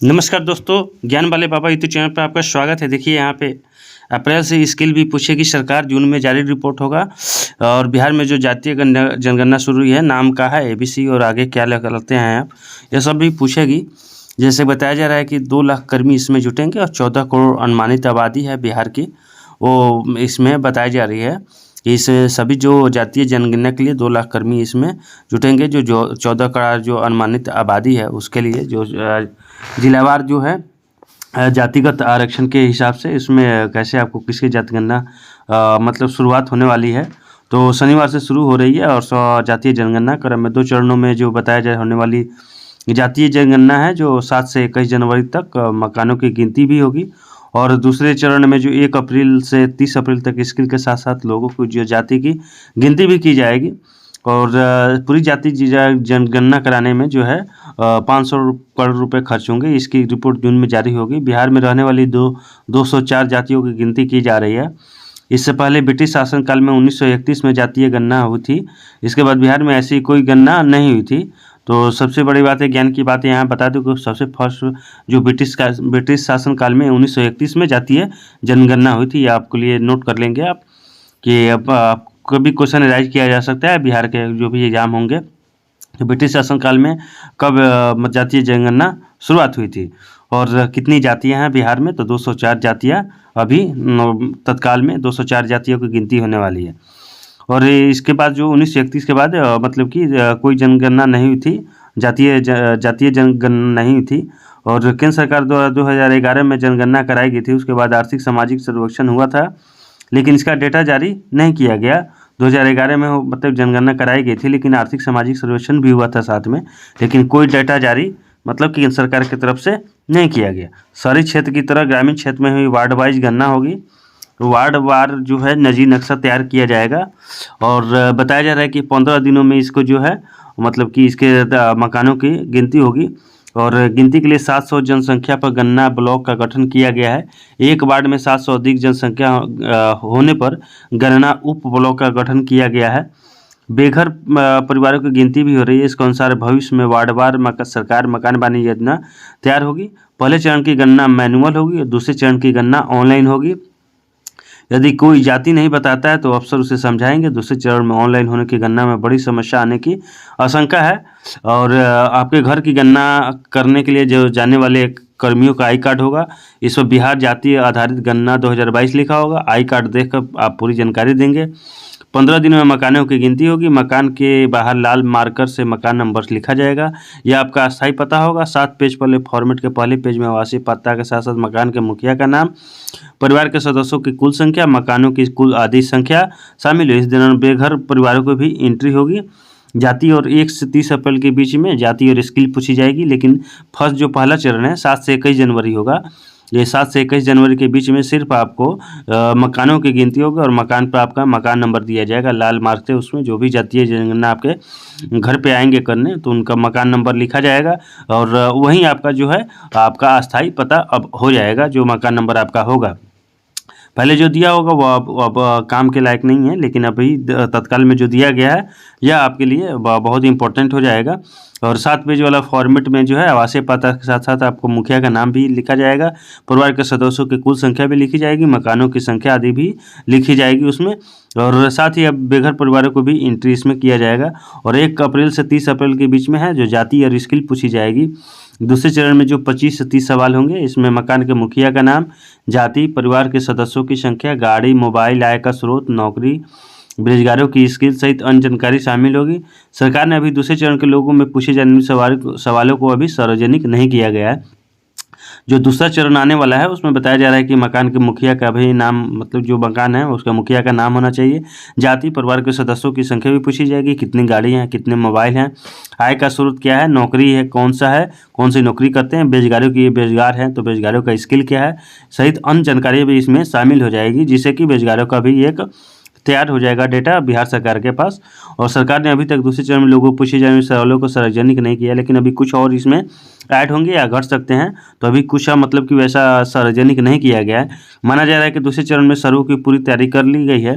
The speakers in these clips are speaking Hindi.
नमस्कार दोस्तों, ज्ञान वाले बाबा यूट्यूब चैनल पर आपका स्वागत है। देखिए यहाँ पे अप्रैल से स्किल भी पूछेगी सरकार, जून में जारी रिपोर्ट होगा। और बिहार में जो जातीय जनगणना शुरू हुई है, नाम का है एबीसी और आगे क्या करते हैं आप, यह सब भी पूछेगी। जैसे बताया जा रहा है कि 2 लाख कर्मी इसमें जुटेंगे और 14 करोड़ अनुमानित आबादी है बिहार की, वो इसमें बताई जा रही है। इस सभी जो जातीय जनगणना के लिए 2 लाख कर्मी इसमें जुटेंगे, जो 14 करोड़ जो अनुमानित आबादी है उसके लिए, जो जिलावार जो है जातिगत आरक्षण के हिसाब से इसमें कैसे आपको किसकी जातिगणना मतलब शुरुआत होने वाली है। तो शनिवार से शुरू हो रही है और जातीय जनगणना क्रम में 2 चरणों में जो बताया जाए होने वाली जातीय जनगणना है, जो 7 से 21 जनवरी तक मकानों की गिनती भी होगी। और दूसरे चरण में जो 1 अप्रैल से 30 अप्रैल तक स्किल के साथ साथ लोगों को जो जाति की गिनती भी की जाएगी। और पूरी जाति जनगणना कराने में जो है 500 करोड़ रुपए खर्च होंगे। इसकी रिपोर्ट जून में जारी होगी। बिहार में रहने वाली 204 जातियों की गिनती की जा रही है। इससे पहले ब्रिटिश शासनकाल में 1931 में जातीय गणना हुई थी। इसके बाद बिहार में ऐसी कोई गणना नहीं हुई थी। तो सबसे बड़ी बात है, ज्ञान की बात है, यहाँ बता दूं कि सबसे फर्स्ट जो ब्रिटिश शासनकाल में 1931 में जातीय जनगणना हुई थी। ये आपके लिए नोट कर लेंगे आप, कि अब कभी क्वेश्चन राइज किया जा सकता है बिहार के जो भी एग्जाम होंगे, तो ब्रिटिश शासनकाल में कब जातीय जनगणना शुरुआत हुई थी और कितनी जातियां हैं बिहार में। तो 204 जातियां अभी तत्काल में 204 जातियों की गिनती होने वाली है। और इसके बाद जो 1931 के बाद मतलब कि कोई जनगणना नहीं हुई थी, जातीय जनगणना नहीं हुई थी। और केंद्र सरकार द्वारा 2011 में जनगणना कराई गई थी। उसके बाद आर्थिक सामाजिक सर्वेक्षण हुआ था, लेकिन इसका डेटा जारी नहीं किया गया। 2011 में मतलब जनगणना कराई गई थी, लेकिन आर्थिक सामाजिक सर्वेक्षण भी हुआ था साथ में, लेकिन कोई डेटा जारी मतलब कि केंद्र सरकार की तरफ से नहीं किया गया। शहरी क्षेत्र की तरह ग्रामीण क्षेत्र में भी वार्ड वाइज गणना होगी। वार्ड वार जो है निजी नक्शा तैयार किया जाएगा। और बताया जा रहा है कि 15 दिनों में इसको जो है मतलब कि इसके मकानों की गिनती होगी। और गिनती के लिए 700 जनसंख्या पर गणना ब्लॉक का गठन किया गया है। एक वार्ड में 700 अधिक जनसंख्या होने पर गणना उप ब्लॉक का गठन किया गया है। बेघर परिवारों की गिनती भी हो रही है। इसके अनुसार भविष्य में वार्डवार सरकार मकान बनाने योजना तैयार होगी। पहले चरण की गणना मैनुअल होगी और दूसरे चरण की गणना ऑनलाइन होगी। यदि कोई जाति नहीं बताता है तो अफसर उसे समझाएंगे। दूसरे चरण में ऑनलाइन होने की गणना में बड़ी समस्या आने की आशंका है। और आपके घर की गणना करने के लिए जो जाने वाले कर्मियों का आई कार्ड होगा, इस पर बिहार जातीय आधारित गणना 2022 लिखा होगा। आई कार्ड देखकर आप पूरी जानकारी देंगे। 15 दिनों में मकानों की गिनती होगी। मकान के बाहर लाल मार्कर से मकान नंबर लिखा जाएगा। यह आपका अस्थायी पता होगा। 7 पेज वाले फॉर्मेट के पहले पेज में आवासीय पता के साथ साथ मकान के मुखिया का नाम, परिवार के सदस्यों की कुल संख्या, मकानों की कुल आधी संख्या शामिल है। इस दौरान बेघर परिवारों को भी एंट्री होगी। जाति और 1 से 30 अप्रैल के बीच में जाति और स्किल पूछी जाएगी। लेकिन फर्स्ट जो पहला चरण है 7 से 21 जनवरी होगा। ये 7 से 21 जनवरी के बीच में सिर्फ आपको मकानों की गिनती होगी और मकान पर आपका मकान नंबर दिया जाएगा लाल मार्क से। उसमें जो भी जातीय जनगणना आपके घर पे आएंगे करने, तो उनका मकान नंबर लिखा जाएगा और वहीं आपका जो है आपका अस्थायी पता अब हो जाएगा, जो मकान नंबर आपका होगा। पहले जो दिया होगा वो अब काम के लायक नहीं है, लेकिन अभी तत्काल में जो दिया गया है यह आपके लिए बहुत इंपॉर्टेंट हो जाएगा। और 7 पेज वाला फॉर्मेट में जो है आवासीय पता के साथ साथ आपको मुखिया का नाम भी लिखा जाएगा, परिवार के सदस्यों की कुल संख्या भी लिखी जाएगी, मकानों की संख्या आदि भी लिखी जाएगी उसमें। और साथ ही अब बेघर परिवारों को भी एंट्री इसमें किया जाएगा। और 1 अप्रैल से 30 अप्रैल के बीच में है जो जाति और स्किल पूछी जाएगी। दूसरे चरण में जो 25 से 30 सवाल होंगे, इसमें मकान के मुखिया का नाम, जाति, परिवार के सदस्यों की संख्या, गाड़ी, मोबाइल, आय का स्रोत, नौकरी, बेरोजगारों की स्किल सहित अन्य जानकारी शामिल होगी। सरकार ने अभी दूसरे चरण के लोगों में पूछे जाने वाले सवालों को अभी सार्वजनिक नहीं किया गया है। जो दूसरा चरण आने वाला है उसमें बताया जा रहा है कि मकान के मुखिया का भी नाम, मतलब जो मकान है उसका मुखिया का नाम होना चाहिए। जाति, परिवार के सदस्यों की संख्या भी पूछी जाएगी, कितनी गाड़ियाँ हैं, कितने मोबाइल हैं, आय का स्रोत क्या है, नौकरी है कौन सा है, कौन सी नौकरी करते हैं, बेरोजगारों की बेरोजगार हैं तो बेरोजगारों का स्किल क्या है, सहित अन्य जानकारी भी इसमें शामिल हो जाएगी, जिससे कि बेरोजगारों का भी एक तैयार हो जाएगा डेटा बिहार सरकार के पास। और सरकार ने अभी तक दूसरे चरण में लोगों को पूछे जाने वाले सवालों को सार्वजनिक नहीं किया, लेकिन अभी कुछ और इसमें ऐड होंगे या घट सकते हैं। तो अभी कुछ मतलब कि वैसा सार्वजनिक नहीं किया गया है। माना जा रहा है कि दूसरे चरण में सर्वे की पूरी तैयारी कर ली गई है।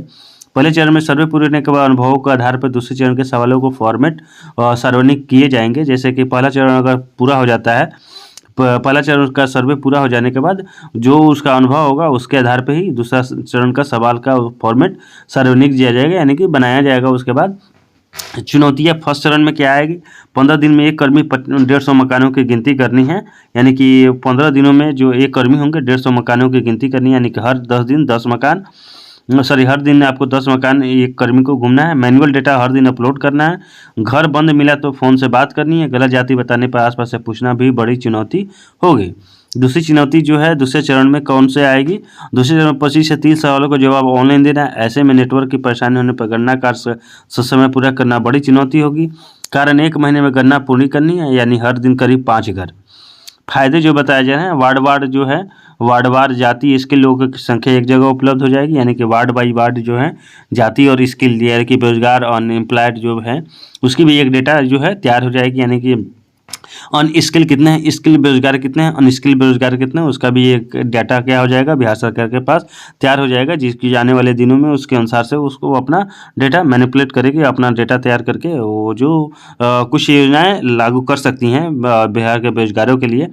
पहले चरण में सर्वे पूरे होने के बाद अनुभवों के आधार पर दूसरे चरण के सवालों को फॉर्मेट सार्वजनिक किए जाएंगे। जैसे कि पहला चरण अगर पूरा हो जाता है, पहला चरण का सर्वे पूरा हो जाने के बाद जो उसका अनुभव होगा उसके आधार पे ही दूसरा चरण का सवाल का फॉर्मेट सार्वजनिक किया जाएगा, यानी कि बनाया जाएगा। उसके बाद चुनौतियाँ फर्स्ट चरण में क्या आएगी, 15 दिन में एक कर्मी 150 मकानों की गिनती करनी है, यानी कि 15 दिनों में जो एक कर्मी होंगे 150 मकानों की गिनती करनी है, यानी कि हर 10 दिन 10 मकान, हर दिन आपको 10 मकान एक कर्मी को घूमना है। मैनुअल डेटा हर दिन अपलोड करना है। घर बंद मिला तो फ़ोन से बात करनी है। गलत जाति बताने पर आसपास से पूछना भी बड़ी चुनौती होगी। दूसरी चुनौती जो है दूसरे चरण में कौन से आएगी, दूसरे चरण में 25 से 30 सवालों का जवाब ऑनलाइन देना है। ऐसे में नेटवर्क की परेशानी होने पर गणना कार्य समय पूरा करना बड़ी चुनौती होगी। कारण 1 महीने में गणना पूरी करनी है, यानी हर दिन करीब 5 घर। फायदे जो बताए जा रहे हैं, वार्ड जो है वार्डवार जाति स्किल लोगों की संख्या एक जगह उपलब्ध हो जाएगी, यानी कि वार्ड बाई वार्ड जो है जाति और स्किल यानी कि बेरोजगार अनएम्प्लॉयड जो है उसकी भी एक डेटा जो है तैयार हो जाएगी, यानी कि अनस्किल कितने हैं, स्किल बेरोजगार कितने हैं, अनस्किल बेरोजगार कितने हैं, उसका भी एक डाटा क्या हो जाएगा बिहार सरकार के पास तैयार हो जाएगा, जिसकी आने वाले दिनों में उसके अनुसार से उसको अपना डेटा मैनिपुलेट करेगी, अपना डेटा तैयार करके वो जो कुछ योजनाएं लागू कर सकती हैं बिहार के बेरोजगारों के लिए।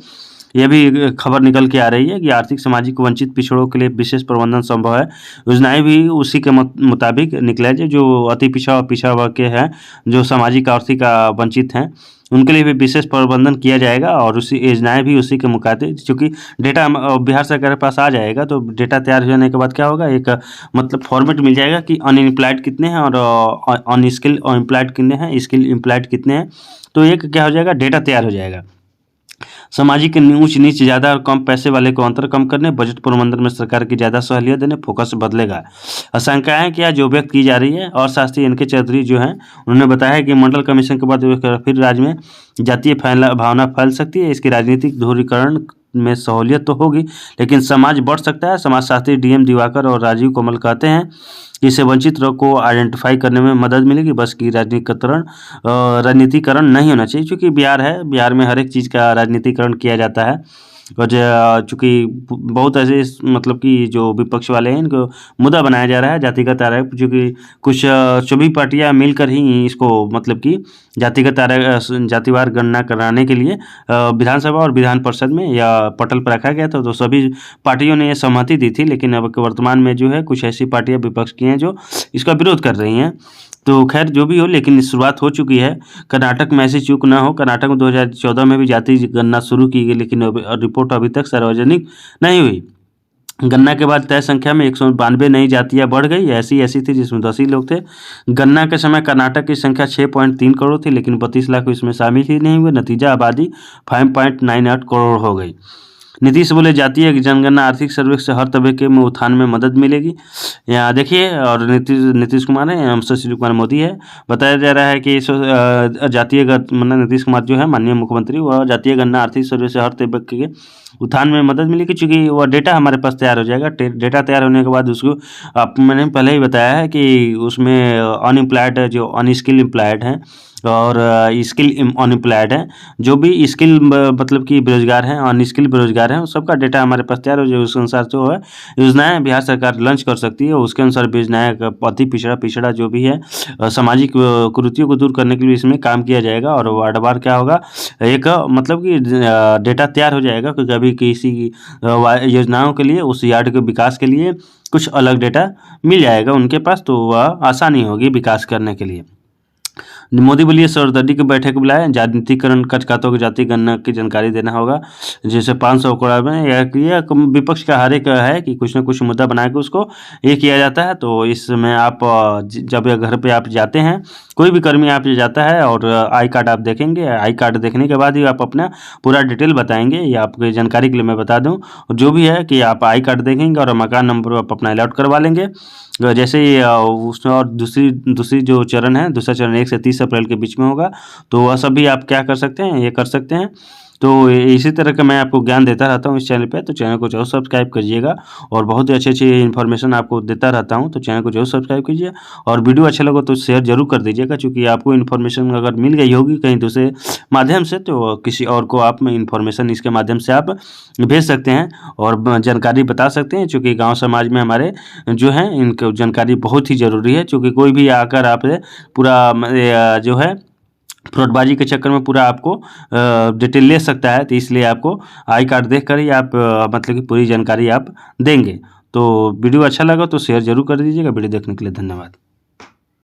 यह भी खबर निकल के आ रही है कि आर्थिक सामाजिक वंचित पिछड़ों के लिए विशेष प्रबंधन संभव है। योजनाएं भी उसी के मुताबिक निकले जो अति पिछड़ा वर्ग के हैं, जो सामाजिक आर्थिक वंचित हैं, उनके लिए भी विशेष प्रबंधन किया जाएगा और उसी योजनाएं भी उसी के मुताबिक, चूँकि डेटा बिहार सरकार के पास आ जाएगा तो डेटा तैयार हो जाने के बाद क्या होगा, एक मतलब फॉर्मेट मिल जाएगा कि अनएम्प्लॉयड कितने हैं और अनस्किल एम्प्लॉयड कितने हैं, स्किल एम्प्लॉयड कितने हैं। तो एक क्या हो जाएगा, डेटा तैयार हो जाएगा। सामाजिक ऊंच नीच ज़्यादा और कम पैसे वाले को अंतर कम करने, बजट प्रबंधन में सरकार की ज़्यादा सहूलियत देने, फोकस बदलेगा। आशंकाएं क्या जो व्यक्त की जा रही है, और शास्त्री एन के चौधरी जो हैं उन्होंने बताया कि मंडल कमीशन के बाद फिर राज्य में जातीय भावना फैल सकती है। इसकी राजनीतिक ध्रुवीकरण में सहूलियत तो होगी, लेकिन समाज बढ़ सकता है। समाजशास्त्री डीएम दिवाकर और राजीव कमल कहते हैं कि इससे वंचित लोग को आइडेंटिफाई करने में मदद मिलेगी, बस की राजनीतिकरण नहीं होना चाहिए। क्योंकि बिहार है, बिहार में हर एक चीज़ का राजनीतिकरण किया जाता है। और चूँकि बहुत ऐसे मतलब कि जो विपक्ष वाले हैं इनको मुद्दा बनाया जा रहा है जातिगत आरक्षण, चूँकि कुछ सभी पार्टियां मिलकर ही इसको मतलब कि जातिगत जातिवार गणना कराने के लिए विधानसभा और विधान परिषद में या पटल पर रखा गया था। तो सभी पार्टियों ने ये सहमति दी थी, लेकिन अब वर्तमान में जो है कुछ ऐसी पार्टियां विपक्ष की हैं जो इसका विरोध कर रही हैं। तो खैर जो भी हो, लेकिन शुरुआत हो चुकी है। कर्नाटक में ऐसी चूक ना हो। कर्नाटक में 2014 में भी जाति गणना शुरू की गई, लेकिन रिपोर्ट अभी तक सार्वजनिक नहीं हुई। गणना के बाद तय संख्या में 192 नई जातियां बढ़ गई, ऐसी थी जिसमें 10 ही लोग थे। गणना के समय कर्नाटक की संख्या 6.3 करोड़ थी, लेकिन 32 लाख इसमें शामिल ही नहीं हुए। नतीजा आबादी 5.98 करोड़ हो गई। नीतीश बोले जातीय जनगणना आर्थिक सर्वे से हर तबके में उत्थान में मदद मिलेगी। यहाँ देखिए, और नीतीश कुमार है एवं सुशील कुमार मोदी है। बताया जा रहा है कि जातीय मतलब नीतीश कुमार जो है माननीय मुख्यमंत्री, वह जातीय गणना आर्थिक सर्वे से हर तबके के उत्थान में मदद मिलेगी, क्योंकि वह डेटा हमारे पास तैयार हो जाएगा। डेटा तैयार होने के बाद उसको मैंने पहले ही बताया है कि उसमें अनएम्प्लॉयड जो अनस्किल एम्प्लॉयड हैं और स्किल अनएम्प्लॉयड हैं, जो भी स्किल मतलब कि बेरोजगार हैं, अनस्किल बेरोजगार हैं, उस सबका डेटा हमारे पास तैयार हो जाए। उस अनुसार जो है योजनाएं बिहार सरकार लॉन्च कर सकती है। उसके अनुसार योजनाएं अति पिछड़ा जो भी है सामाजिक कुरीतियों को दूर करने के लिए इसमें काम किया जाएगा। और वार्डवार क्या होगा, एक मतलब कि डेटा तैयार हो जाएगा, क्योंकि अभी किसी योजनाओं के लिए उस यार्ड के विकास के लिए कुछ अलग डेटा मिल जाएगा उनके पास, तो वह आसानी होगी विकास करने के लिए। मोदी बोलिए सरदर्दी की बैठक बुलाए, राजनीतिकरण कचकातों की जाति गणना की जानकारी देना होगा। जैसे 500 करोड़ में यह विपक्ष का हर एक है कि कुछ न कुछ मुद्दा बना के उसको ये किया जाता है। तो इसमें आप जब घर पे आप जाते हैं, कोई भी कर्मी आप जाता है और आई कार्ड आप देखेंगे, आई कार्ड देखने के बाद ही आप अपना पूरा डिटेल बताएंगे। या आपकी जानकारी के लिए मैं बता दूँ, जो भी है कि आप आई कार्ड देखेंगे और मकान नंबर आप अपना अलॉट करवा लेंगे। जैसे ही उसमें और दूसरी जो चरण है, दूसरा चरण 1 से 30 अप्रैल के बीच में होगा, तो वह सब भी आप क्या कर सकते हैं, ये कर सकते हैं। तो इसी तरह का मैं आपको ज्ञान देता रहता हूँ इस चैनल पे, तो चैनल को जरूर सब्सक्राइब कीजिएगा। और बहुत ही अच्छी इन्फॉर्मेशन आपको देता रहता हूँ, तो चैनल को जरूर सब्सक्राइब कीजिए। और वीडियो अच्छा लगा तो शेयर जरूर कर दीजिएगा, क्योंकि आपको इन्फॉर्मेशन अगर मिल गई होगी कहीं दूसरे माध्यम से, तो किसी और को आप इन्फॉर्मेशन इसके माध्यम से आप भेज सकते हैं और जानकारी बता सकते हैं। चूँकि गाँव समाज में हमारे जो हैं इनको जानकारी बहुत ही ज़रूरी है, चूँकि कोई भी आकर आप पूरा जो है फ्रॉडबाजी के चक्कर में पूरा आपको डिटेल ले सकता है। तो इसलिए आपको आई कार्ड देख कर ही आप मतलब कि पूरी जानकारी आप देंगे। तो वीडियो अच्छा लगा तो शेयर जरूर कर दीजिएगा। वीडियो देखने के लिए धन्यवाद।